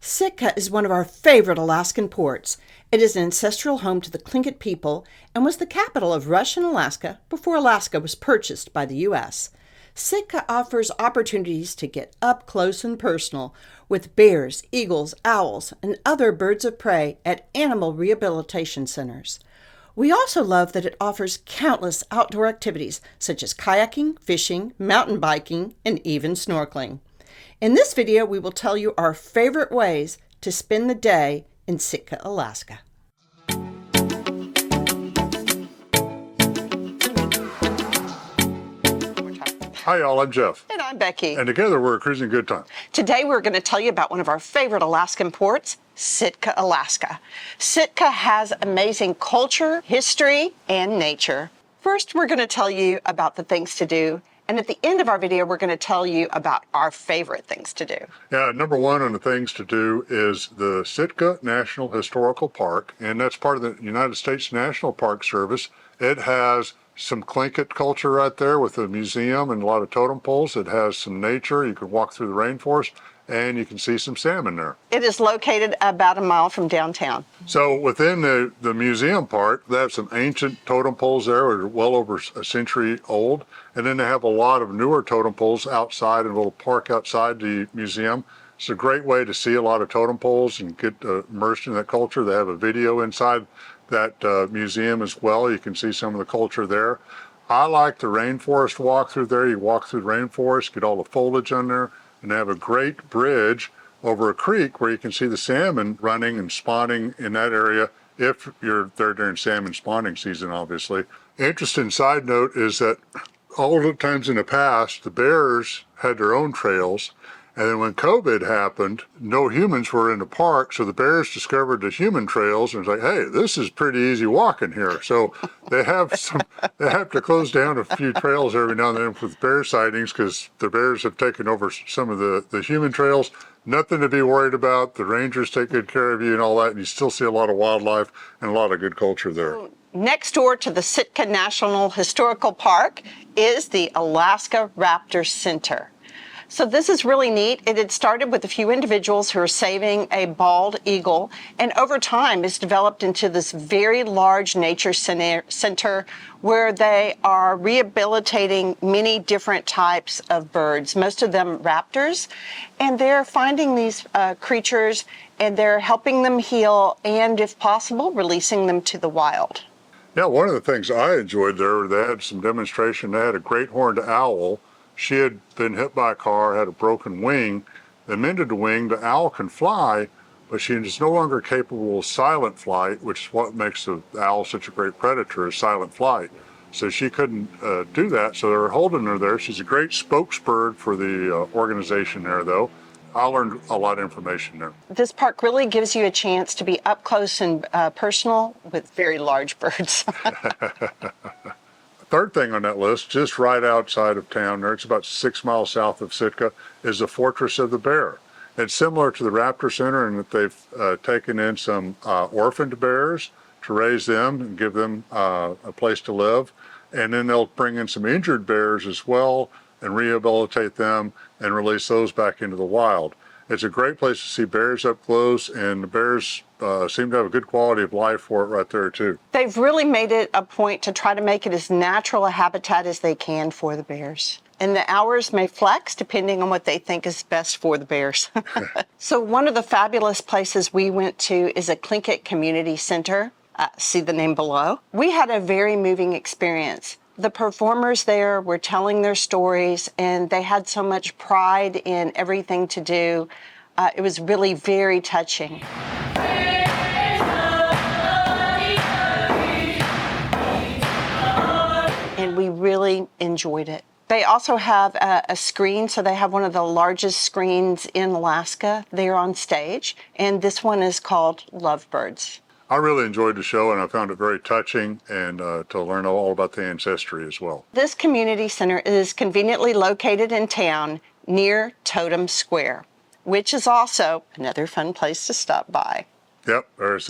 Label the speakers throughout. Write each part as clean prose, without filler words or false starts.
Speaker 1: Sitka is one of our favorite Alaskan ports. It is an ancestral home to the Tlingit people and was the capital of Russian Alaska before Alaska was purchased by the U.S. Sitka offers opportunities to get up close and personal with bears, eagles, owls, and other birds of prey at animal rehabilitation centers. We also love that it offers countless outdoor activities such as kayaking, fishing, mountain biking, and even snorkeling. In this video, we will tell you our favorite ways to spend the day in Sitka, Alaska.
Speaker 2: Hi y'all, I'm Jeff.
Speaker 3: And I'm Becky.
Speaker 2: And together we're a cruising good time.
Speaker 3: Today we're going to tell you about one of our favorite Alaskan ports, Sitka, Alaska. Sitka has amazing culture, history, and nature. First, we're going to tell you about the things to do. And at the end of our video, we're going to tell you about our favorite things to do.
Speaker 2: Yeah, number one on the things to do is the Sitka National Historical Park, and that's part of the United States National Park Service. It has some Tlingit culture right there with a museum and a lot of totem poles. It has some nature. You can walk through the rainforest and you can see some salmon there.
Speaker 3: It is located about a mile from downtown.
Speaker 2: So within the museum part, they have some ancient totem poles there, which are well over a century old. And then they have a lot of newer totem poles outside in a little park outside the museum. It's a great way to see a lot of totem poles and get immersed in that culture. They have a video inside that museum as well. You can see some of the culture there. I like the rainforest walk through there. You walk through the rainforest, get all the foliage on there, and they have a great bridge over a creek where you can see the salmon running and spawning in that area if you're there during salmon spawning season, obviously. Interesting side note is that all the times in the past, the bears had their own trails. And then when COVID happened, no humans were in the park, so the bears discovered the human trails and was like, hey, this is pretty easy walking here. So they have to close down a few trails every now and then with bear sightings because the bears have taken over some of the human trails. Nothing to be worried about. The rangers take good care of you and all that, and you still see a lot of wildlife and a lot of good culture there.
Speaker 3: Next door to the Sitka National Historical Park is the Alaska Raptor Center. So this is really neat. It had started with a few individuals who are saving a bald eagle, and over time it's developed into this very large nature center where they are rehabilitating many different types of birds, most of them raptors, and they're finding these creatures and they're helping them heal and, if possible, releasing them to the wild.
Speaker 2: Yeah, one of the things I enjoyed there, they had some demonstration. They had a great horned owl. She had been hit by a car, had a broken wing. They mended the wing. The owl can fly, but she is no longer capable of silent flight, which is what makes the owl such a great predator, is silent flight. So she couldn't do that, so they were holding her there. She's a great spokesbird for the organization there, though. I learned a lot of information there.
Speaker 3: This park really gives you a chance to be up close and personal with very large birds.
Speaker 2: Third thing on that list, just right outside of town there, it's about 6 miles south of Sitka, is the Fortress of the Bear. It's similar to the Raptor Center in that they've taken in some orphaned bears to raise them and give them a place to live. And then they'll bring in some injured bears as well and rehabilitate them and release those back into the wild. It's a great place to see bears up close, and the bears seem to have a good quality of life for it right there too.
Speaker 3: They've really made it a point to try to make it as natural a habitat as they can for the bears. And the hours may flex depending on what they think is best for the bears. So one of the fabulous places we went to is a Tlingit Community Center. See the name below. We had a very moving experience. The performers there were telling their stories, and they had so much pride in everything to do. It was really very touching. And we really enjoyed it. They also have a screen, so they have one of the largest screens in Alaska there on stage, and this one is called Lovebirds.
Speaker 2: I really enjoyed the show, and I found it very touching and to learn all about the ancestry as well.
Speaker 3: This community center is conveniently located in town near Totem Square, which is also another fun place to stop by.
Speaker 2: Yep, there's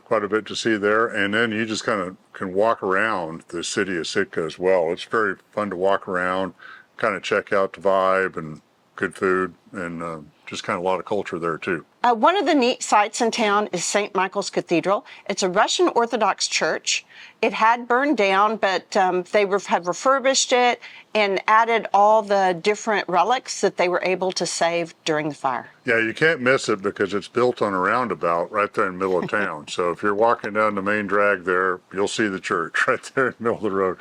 Speaker 2: quite a bit to see there, and then you just kind of can walk around the city of Sitka as well. It's very fun to walk around, kind of check out the vibe and good food, and just kind of a lot of culture there too.
Speaker 3: One of the neat sites in town is St. Michael's Cathedral. It's a Russian Orthodox church. It had burned down, but they have refurbished it and added all the different relics that they were able to save during the fire.
Speaker 2: Yeah, you can't miss it because it's built on a roundabout right there in the middle of town. So if you're walking down the main drag there, you'll see the church right there in the middle of the road.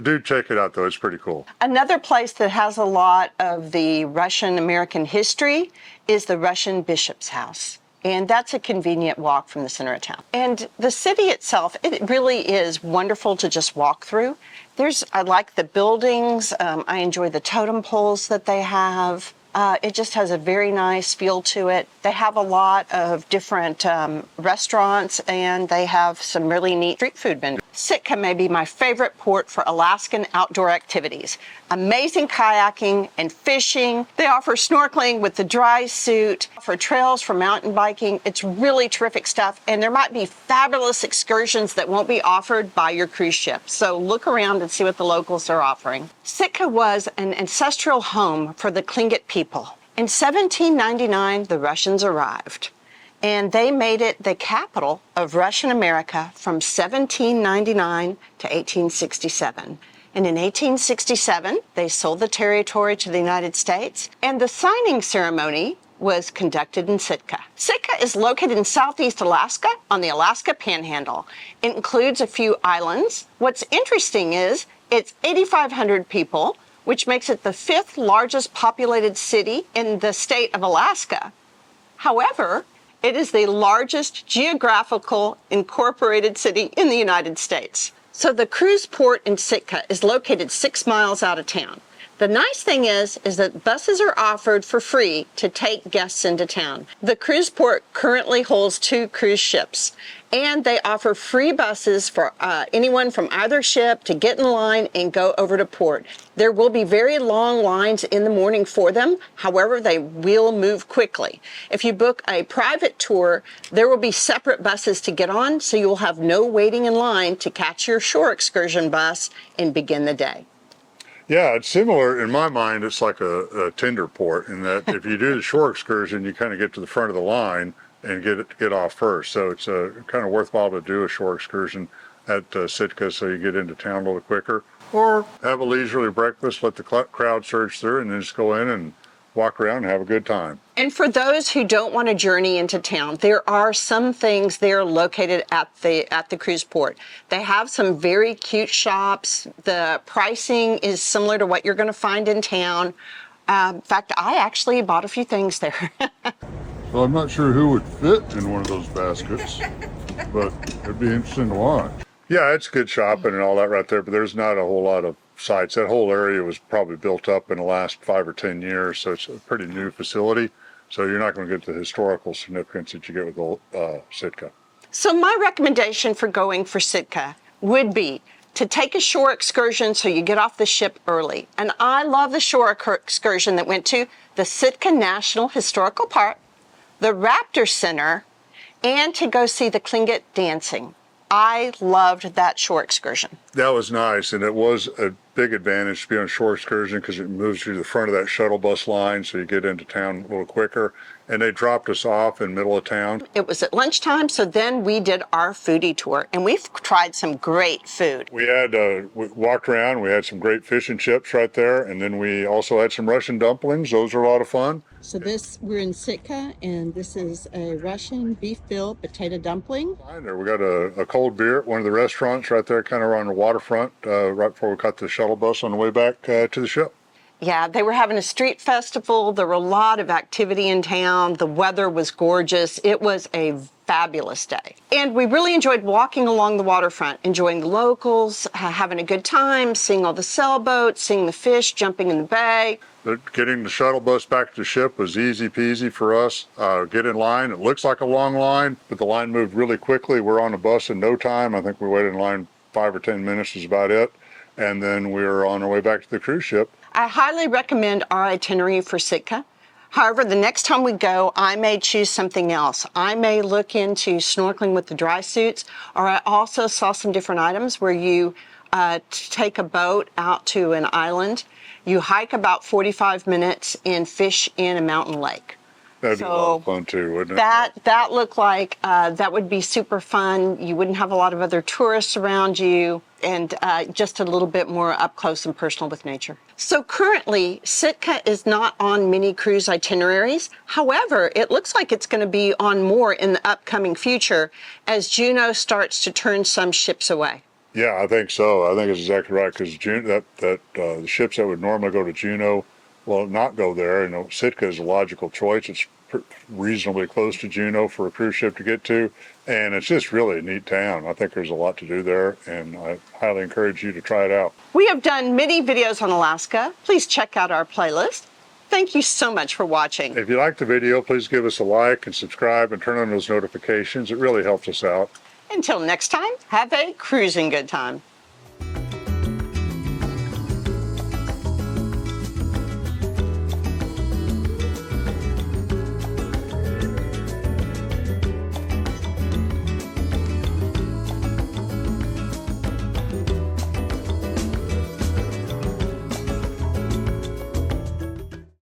Speaker 2: Do check it out, though. It's pretty cool.
Speaker 3: Another place that has a lot of the Russian-American history is the Russian Bishop's House. And that's a convenient walk from the center of town. And the city itself, it really is wonderful to just walk through. I like the buildings. I enjoy the totem poles that they have. It just has a very nice feel to it. They have a lot of different restaurants, and they have some really neat street food vendors. Sitka may be my favorite port for Alaskan outdoor activities. Amazing kayaking and fishing. They offer snorkeling with the dry suit, for trails for mountain biking. It's really terrific stuff, and there might be fabulous excursions that won't be offered by your cruise ship. So look around and see what the locals are offering. Sitka was an ancestral home for the Tlingit people. In 1799, the Russians arrived, and they made it the capital of Russian America from 1799 to 1867. And in 1867, they sold the territory to the United States, and the signing ceremony was conducted in Sitka. Sitka is located in southeast Alaska on the Alaska Panhandle. It includes a few islands. What's interesting is it's 8,500 people, which makes it the 5th largest populated city in the state of Alaska. However, it is the largest geographical incorporated city in the United States. So the cruise port in Sitka is located 6 miles out of town. The nice thing is that buses are offered for free to take guests into town. The cruise port currently holds 2 cruise ships, and they offer free buses for anyone from either ship to get in line and go over to port. There will be very long lines in the morning for them. However, they will move quickly. If you book a private tour, there will be separate buses to get on, so you will have no waiting in line to catch your shore excursion bus and begin the day.
Speaker 2: Yeah, it's similar in my mind. It's like a tender port in that if you do the shore excursion, you kind of get to the front of the line and get off first. So it's kind of worthwhile to do a shore excursion at Sitka so you get into town a little quicker. Or have a leisurely breakfast, let the crowd surge through, and then just go in and walk around and have a good time.
Speaker 3: And for those who don't want to journey into town, there are some things there located at the cruise port. They have some very cute shops. The pricing is similar to what you're going to find in town. In fact, I actually bought a few things there.
Speaker 2: So I'm not sure who would fit in one of those baskets, but it'd be interesting to watch. Yeah, it's good shopping and all that right there, but there's not a whole lot of sites. That whole area was probably built up in the last 5 or 10 years, so it's a pretty new facility. So you're not going to get the historical significance that you get with Sitka.
Speaker 3: So my recommendation for going for Sitka would be to take a shore excursion so you get off the ship early. And I love the shore excursion that went to the Sitka National Historical Park, the Raptor Center, and to go see the Tlingit dancing. I loved that shore excursion.
Speaker 2: That was nice, and it was a big advantage to be on a shore excursion because it moves you to the front of that shuttle bus line so you get into town a little quicker. And they dropped us off in the middle of town.
Speaker 3: It was at lunchtime, so then we did our foodie tour, and we've tried some great food.
Speaker 2: We walked around, we had some great fish and chips right there, and then we also had some Russian dumplings. Those were a lot of fun.
Speaker 3: So we're in Sitka, and this is a Russian beef-filled potato dumpling.
Speaker 2: There, we got a cold beer at one of the restaurants right there, kind of on the waterfront, right before we caught the shuttle bus on the way back to the ship.
Speaker 3: Yeah, they were having a street festival. There were a lot of activity in town. The weather was gorgeous. It was a fabulous day. And we really enjoyed walking along the waterfront, enjoying the locals, having a good time, seeing all the sailboats, seeing the fish jumping in the bay.
Speaker 2: Getting the shuttle bus back to the ship was easy peasy for us. Get in line. It looks like a long line, but the line moved really quickly. We're on the bus in no time. I think we waited in line 5 or 10 minutes is about it. And then we were on our way back to the cruise ship.
Speaker 3: I highly recommend our itinerary for Sitka. However, the next time we go, I may choose something else. I may look into snorkeling with the dry suits, or I also saw some different items where you take a boat out to an island. You hike about 45 minutes and fish in a mountain lake.
Speaker 2: That'd be a lot of fun too, wouldn't it?
Speaker 3: That looked like that would be super fun. You wouldn't have a lot of other tourists around you, and just a little bit more up close and personal with nature. So currently, Sitka is not on many cruise itineraries. However, it looks like it's going to be on more in the upcoming future as Juneau starts to turn some ships away.
Speaker 2: Yeah, I think so. I think it's exactly right, because the ships that would normally go to Juneau will not go there. You know, Sitka is a logical choice. It's reasonably close to Juneau for a cruise ship to get to, and it's just really a neat town. I think there's a lot to do there, and I highly encourage you to try it out.
Speaker 3: We have done many videos on Alaska. Please check out our playlist. Thank you so much for watching.
Speaker 2: If you liked the video, please give us a like and subscribe and turn on those notifications. It really helps us out.
Speaker 3: Until next time, have a cruising good time.